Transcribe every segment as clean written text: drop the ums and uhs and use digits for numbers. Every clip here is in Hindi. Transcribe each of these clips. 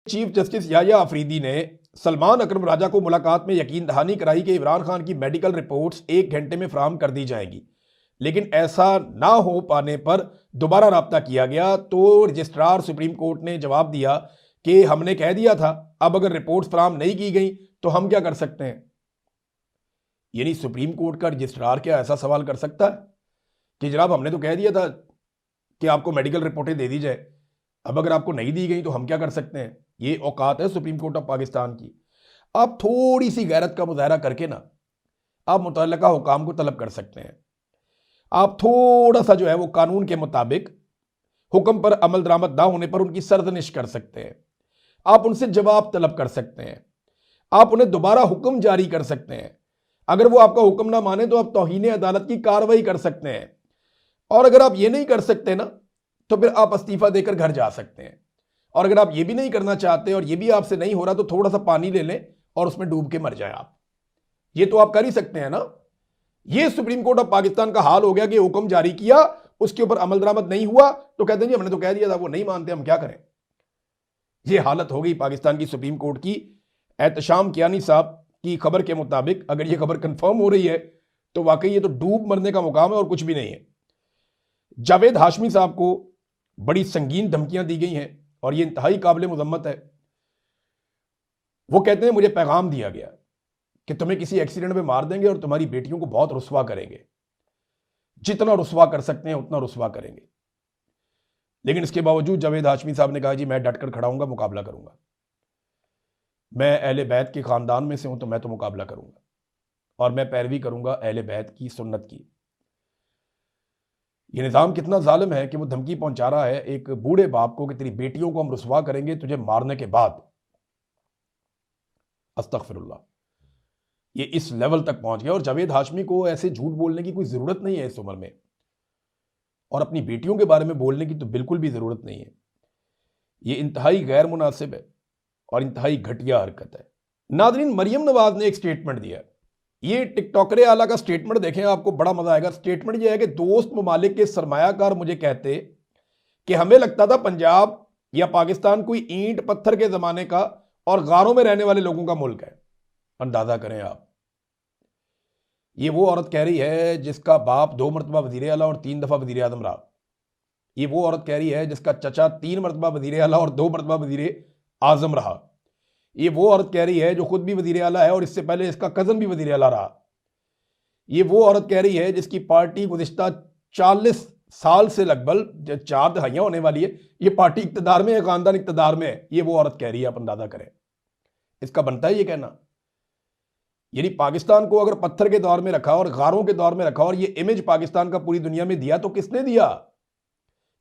चीफ जस्टिस याह्या अफरीदी ने सलमान अकरम राजा को मुलाकात में यकीन दहानी कराई कि इमरान खान की मेडिकल रिपोर्ट्स 1 घंटे में फराहम कर दी जाएंगी, लेकिन ऐसा ना हो पाने पर दोबारा राब्ता किया गया तो रजिस्ट्रार सुप्रीम कोर्ट ने जवाब दिया कि हमने कह दिया था, अब अगर रिपोर्ट्स फराहम नहीं की गई तो हम क्या कर सकते हैं। यानी सुप्रीम कोर्ट का रजिस्ट्रार क्या ऐसा सवाल कर सकता है कि जनाब हमने तो कह दिया था कि आपको मेडिकल रिपोर्टें दे दी जाए, अब अगर आपको नहीं दी गई तो हम क्या कर सकते हैं। ये औकात है सुप्रीम कोर्ट ऑफ पाकिस्तान की। आप थोड़ी सी गैरत का मुजाहरा करके ना आप मुतल्लका हुकाम को तलब कर सकते हैं। आप थोड़ा सा जो है वो कानून के मुताबिक हुक्म पर अमल दरामद ना होने पर उनकी सरजनिश कर सकते हैं। आप उनसे जवाब तलब कर सकते हैं। आप उन्हें दोबारा हुक्म जारी कर सकते हैं। अगर वो आपका हुक्म ना माने तो आप तौहीन अदालत की कार्रवाई कर सकते हैं। और अगर आप ये नहीं कर सकते ना तो फिर आप इस्तीफा देकर घर जा सकते हैं। और अगर आप ये भी नहीं करना चाहते और ये भी आपसे नहीं हो रहा तो थोड़ा सा पानी ले लें और उसमें डूब के मर जाए आप। ये तो आप कर ही सकते हैं ना। ये सुप्रीम कोर्ट ऑफ पाकिस्तान का हाल हो गया कि हुक्म जारी किया, उसके ऊपर अमल दरामद नहीं हुआ तो कहते हैं जी हमने तो कह दिया था, वो नहीं मानते, हम क्या करें। ये हालत हो गई पाकिस्तान की सुप्रीम कोर्ट की। एहतशाम कियानी साहब की खबर के मुताबिक अगर ये खबर कंफर्म हो रही है तो वाकई ये तो डूब मरने का मुकाम है और कुछ भी नहीं है। जावेद हाशमी साहब को बड़ी संगीन धमकियां दी गई हैं और ये इंतहाई काबिल मुजम्मत है। वो कहते हैं मुझे पैगाम दिया गया कि तुम्हें किसी एक्सीडेंट में मार देंगे और तुम्हारी बेटियों को बहुत रुस्वा करेंगे, जितना रुस्वा कर सकते हैं उतना रुस्वा करेंगे। लेकिन इसके बावजूद जावेद हाशमी साहब ने कहा जी मैं डटकर खड़ा हूंगा, मुकाबला करूंगा। मैं अहले बैत के खानदान में से हूं तो मैं तो मुकाबला करूंगा और मैं पैरवी करूंगा अहले बैत की सुन्नत की। ये निज़ाम कितना जालिम है कि वो धमकी पहुंचा रहा है एक बूढ़े बाप को कि तेरी बेटियों को हम रुस्वा करेंगे तुझे मारने के बाद। अस्तगफिरुल्लाह, ये इस लेवल तक पहुंच गया। और जावेद हाशमी को ऐसे झूठ बोलने की कोई ज़रूरत नहीं है इस उम्र में, और अपनी बेटियों के बारे में बोलने की तो बिल्कुल भी ज़रूरत नहीं है। ये इंतहाई गैर मुनासिब है और इंतहाई घटिया हरकत है। नादरीन, मरियम नवाज ने एक स्टेटमेंट दिया। ये टिकटॉकर आला का स्टेटमेंट देखें, आपको बड़ा मजा आएगा। स्टेटमेंट ये है कि दोस्त ममालिक के सरमायाकार मुझे कहते कि हमें लगता था पंजाब या पाकिस्तान कोई ईंट पत्थर के जमाने का और गारों में रहने वाले लोगों का मुल्क है। अंदाजा करें आप। ये वो औरत कह रही है जिसका बाप 2 मरतबा वजीर आला और 3 दफा वजीर आजम रहा। ये वो औरत कह रही है जिसका चचा 3 मरतबा वजीर आला और 2 मरतबा वजीर आजम रहा। ये वो औरत कह रही है जो खुद भी वजीर आला है और इससे पहले इसका कजन भी वजीर आला रहा। ये वो औरत कह रही है जिसकी पार्टी गुज़िश्ता 40 साल से लगभग 4 दहाइयां होने वाली है, ये पार्टी इक्तदार में है, खानदान इक्तदार में है। ये वो औरत कह रही है, आप अंदाजा करें। इसका बनता है ये कहना। यानी पाकिस्तान को अगर पत्थर के दौर में रखा और गारों के दौर में रखा और ये इमेज पाकिस्तान का पूरी दुनिया में दिया तो किसने दिया?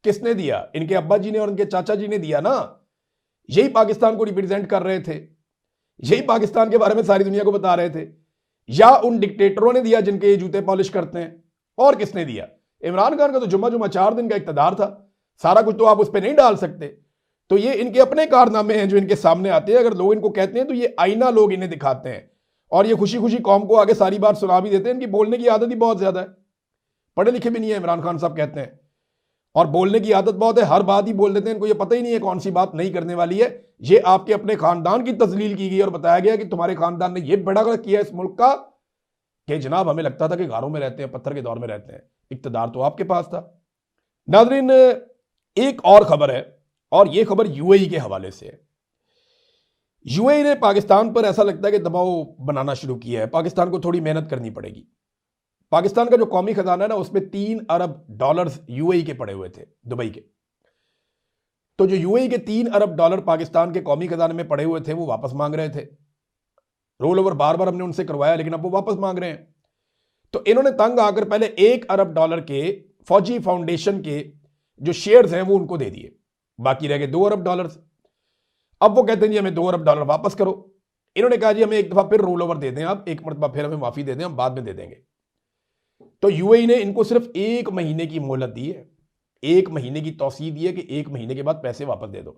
किसने दिया? इनके अब्बा जी ने और इनके चाचा जी ने दिया ना। यही पाकिस्तान को रिप्रेजेंट कर रहे थे, यही पाकिस्तान के बारे में सारी दुनिया को बता रहे थे। या उन डिक्टेटरों ने दिया जिनके ये जूते पॉलिश करते हैं? और किसने दिया? इमरान खान का तो जुम्मा 4 दिन का इक़्तिदार था, सारा कुछ तो आप उस पर नहीं डाल सकते। तो ये इनके अपने कारनामे हैं जो इनके सामने आते हैं। अगर लोग इनको कहते हैं तो ये आईना लोग इन्हें दिखाते हैं और ये खुशी खुशी कौम को आगे सारी बात सुना भी देते हैं। इनकी बोलने की आदत ही बहुत ज्यादा है, पढ़े लिखे भी नहीं है इमरान खान साहब कहते हैं, और बोलने की आदत बहुत है, हर बात ही बोल देते हैं। इनको ये पता ही नहीं है कौन सी बात नहीं करने वाली है। ये आपके अपने खानदान की तजलील की गई और बताया गया कि तुम्हारे खानदान ने यह बड़ा किया इस मुल्क का कि जनाब हमें लगता था कि गारों में रहते हैं, पत्थर के दौर में रहते हैं, इक्तदार तो आपके पास था। नाज़रीन, एक और खबर है और यह खबर यूएई के हवाले से है। यूएई ने पाकिस्तान पर ऐसा लगता है कि दबाव बनाना शुरू किया है। पाकिस्तान को थोड़ी मेहनत करनी पड़ेगी। पाकिस्तान का जो कौमी खजाना है ना, उसमें $3 अरब यूएई के पड़े हुए थे, दुबई के। तो जो यूएई के $3 अरब पाकिस्तान के कौमी खजाने में पड़े हुए थे वो वापस मांग रहे थे। रोल ओवर बार बार हमने उनसे करवाया लेकिन अब वो वापस मांग रहे हैं। तो इन्होंने तंग आकर पहले $1 अरब के फौजी फाउंडेशन के जो शेयर्स हैं वो उनको दे दिए, बाकी रह गए $2 अरब। अब वो कहते हैं जी हमें $2 अरब वापस करो। इन्होंने कहा जी हमें एक दफा फिर रोल ओवर दे दें, आप एक मरतबा फिर हमें माफी दे दें, हम बाद में दे देंगे। तो यूएई ने इनको सिर्फ 1 महीने की मोहलत दी है, 1 महीने की तौसीह दी है कि 1 महीने के बाद पैसे वापस दे दो।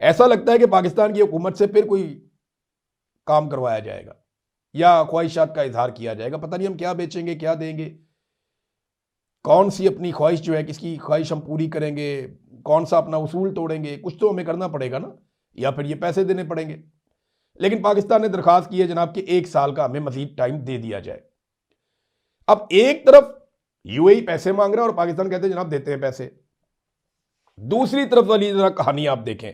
ऐसा लगता है कि पाकिस्तान की हुकूमत से फिर कोई काम करवाया जाएगा या ख्वाहिशात का इजहार किया जाएगा। पता नहीं हम क्या बेचेंगे, क्या देंगे, कौन सी अपनी ख्वाहिश जो है, किसकी ख्वाहिश हम पूरी करेंगे, कौन सा अपना उसूल तोड़ेंगे, कुछ तो हमें करना पड़ेगा ना। या फिर ये पैसे देने पड़ेंगे। लेकिन पाकिस्तान ने दरखास्त की है जनाब कि 1 साल का हमें मजीद टाइम दे दिया जाए। अब एक तरफ यूएई पैसे मांग रहा है और पाकिस्तान कहते हैं जनाब देते हैं पैसे। दूसरी तरफ वाली जरा कहानी आप देखें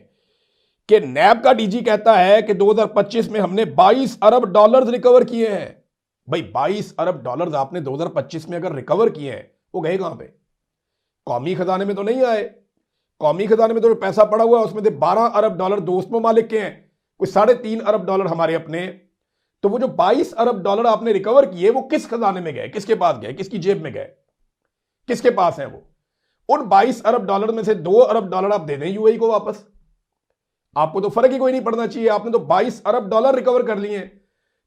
कि नैब का डीजी कहता है कि 2025 में हमने 22 अरब डॉलर्स रिकवर किए हैं। भाई 22 अरब डॉलर्स आपने 2025 में अगर रिकवर किए हैं, वो गए कहां पे? कौमी खजाने में तो नहीं आए। कौमी खजाने में तो पैसा पड़ा हुआ है, उसमें से 12 अरब डॉलर दोस्त ममालिक के हैं, कोई 3.5 अरब डॉलर हमारे अपने। तो वो जो 22 अरब डॉलर आपने रिकवर किए, वो किस खजाने में गए, किसके पास गए, किसकी जेब में गए, किसके पास है वो? उन 22 अरब डॉलर में से 2 अरब डॉलर आप दे दें यूएई को वापस। आपको तो फर्क ही कोई नहीं पड़ना चाहिए, आपने तो 22 अरब डॉलर रिकवर कर लिए।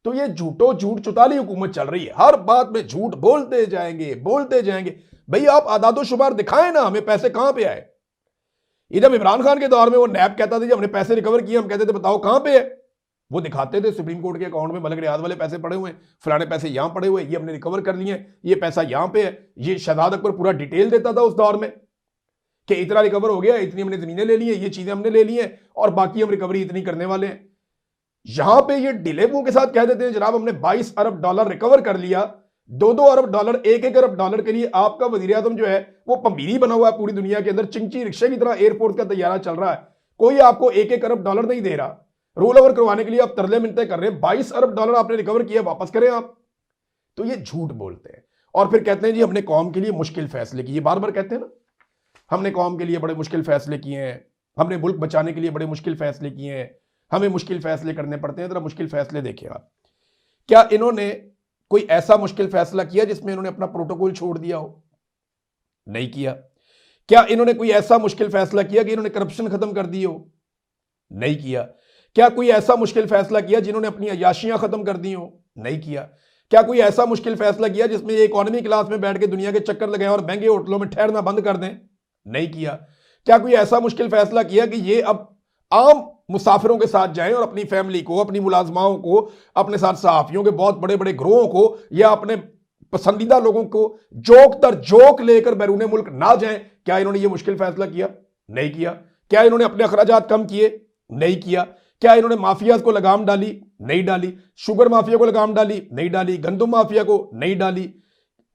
तो ये झूठ चुताली हुकूमत चल रही है, हर बात में झूठ बोलते जाएंगे। भाई आप आदादो शुमार दिखाएं ना, हमें पैसे कहां पे आए। ये जब इमरान खान के दौर में वो नैब कहता था जब हमने पैसे रिकवर किए, हम कहते थे बताओ कहां पे है, वो दिखाते थे सुप्रीम कोर्ट के अकाउंट में मलक रियाज वाले पैसे पड़े हुए हैं, फलाने पैसे यहां पड़े हुए, ये हमने रिकवर कर लिए, ये पैसा यहां पे है। ये शहजाद अकबर पूरा डिटेल देता था उस दौर में कि इतना रिकवर हो गया, इतनी हमने जमीनें ले ली हैं, ये चीजें हमने ले ली हैं और बाकी हम रिकवरी इतनी करने वाले हैं। यहां पे ये डिले मुंह के साथ कह देते हैं जनाब हमने 22 अरब डॉलर रिकवर कर लिया। 2-2 अरब डॉलर, 1-1 अरब डॉलर के लिए आपका वजीर आजम जो है वो पंबीरी बना हुआ है पूरी दुनिया के अंदर, चिंची रिक्शे की तरह एयरपोर्ट का तैयारा चल रहा है। कोई आपको 1-1 अरब डॉलर नहीं दे रहा। रोल ओवर करवाने के लिए आप तरले मिनते कर रहे हैं। 22 अरब डॉलर आपने रिकवर किया, वापस करें आप। तो ये झूठ बोलते हैं और फिर कहते हैं जी हमने कौम के लिए मुश्किल फैसले किए। बार बार कहते हैं ना, हमने कौम के लिए बड़े मुश्किल फैसले किए हैं, हमने मुल्क बचाने के लिए बड़े मुश्किल फैसले किए हैं, हमें मुश्किल फैसले करने पड़ते हैं। जरा मुश्किल फैसले देखिए आप। क्या इन्होंने कोई ऐसा मुश्किल फैसला किया जिसमें इन्होंने अपना प्रोटोकॉल छोड़ दिया हो? नहीं किया। क्या इन्होंने कोई ऐसा मुश्किल फैसला किया कि इन्होंने करप्शन खत्म कर दी हो? नहीं किया। क्या कोई ऐसा मुश्किल फैसला किया जिन्होंने अपनी अयाशियां खत्म कर दी हो? नहीं किया। क्या कोई ऐसा मुश्किल फैसला किया जिसमें ये इकोनॉमी क्लास में बैठ के दुनिया के चक्कर लगाएं और महंगे होटलों में ठहरना बंद कर दें? नहीं किया। क्या कोई ऐसा मुश्किल फैसला किया कि ये अब आम मुसाफिरों के साथ जाएं और अपनी फैमिली को, अपनी मुलाजमाओं को, अपने साथ सहाफियों के बहुत बड़े बड़े ग्रोहों को या अपने पसंदीदा लोगों को जोक तर जोक लेकर बैरून मुल्क ना जाएं? क्या इन्होंने ये मुश्किल फैसला किया? नहीं किया। क्या इन्होंने अपने अखराजात कम किए? नहीं किया। क्या इन्होंने माफिया को लगाम डाली? नहीं डाली। शुगर माफिया को लगाम डाली? नहीं डाली। गंदम माफिया को नहीं डाली।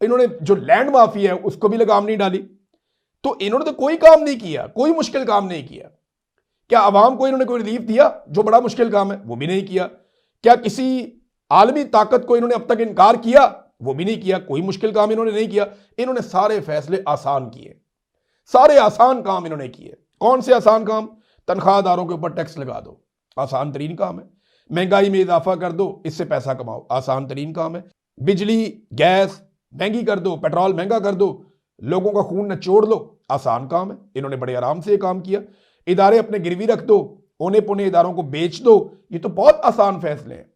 इन्होंने जो लैंड माफिया है उसको भी लगाम नहीं डाली। तो इन्होंने तो कोई काम नहीं किया, कोई मुश्किल काम नहीं किया। क्या अवाम को इन्होंने कोई रिलीफ दिया जो बड़ा मुश्किल काम है? वो भी नहीं किया। क्या किसी आलमी ताकत को इन्होंने अब तक इनकार किया? वो भी नहीं किया। कोई मुश्किल काम इन्होंने नहीं किया। इन्होंने सारे फैसले आसान किए, सारे आसान काम इन्होंने किए। कौन से आसान काम? तनख्वाहदारों के ऊपर टैक्स लगा दो, आसान तरीन काम है। महंगाई में इजाफा कर दो, इससे पैसा कमाओ, आसान तरीन काम है। बिजली गैस महंगी कर दो, पेट्रोल महंगा कर दो, लोगों का खून नचोड़ लो, आसान काम है। इन्होंने बड़े आराम से काम किया। इदारे अपने गिरवी रख दो, औने पौने इदारों को बेच दो, ये तो बहुत आसान फैसले हैं।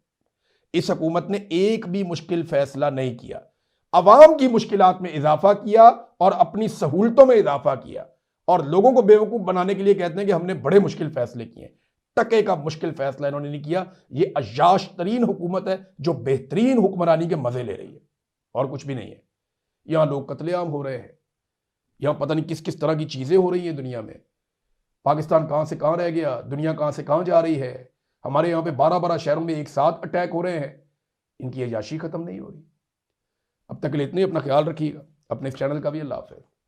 इस हुकूमत ने एक भी मुश्किल फैसला नहीं किया। अवाम की मुश्किलात में इजाफा किया और अपनी सहूलतों में इजाफा किया और लोगों को बेवकूफ बनाने के लिए कहते हैं कि हमने बड़े मुश्किल फैसले किए। टके का मुश्किल फैसला इन्होंने नहीं किया। ये अय्याश तरीन हुकूमत है जो बेहतरीन हुक्मरानी के मजे ले रही है और कुछ भी नहीं है। यहां लोग कत्लेआम हो रहे हैं, यहां पता नहीं किस किस तरह की चीजें हो रही हैं दुनिया में। पाकिस्तान कहां से कहां रह गया, दुनिया कहां से कहां जा रही है। हमारे यहां पे 12-12 शहरों में एक साथ अटैक हो रहे हैं। इनकी अय्याशी खत्म नहीं हो रही। अब तक के लिए इतने, अपना ख्याल रखिएगा, अपने इस चैनल का भी। अल्लाह हाफ़िज़।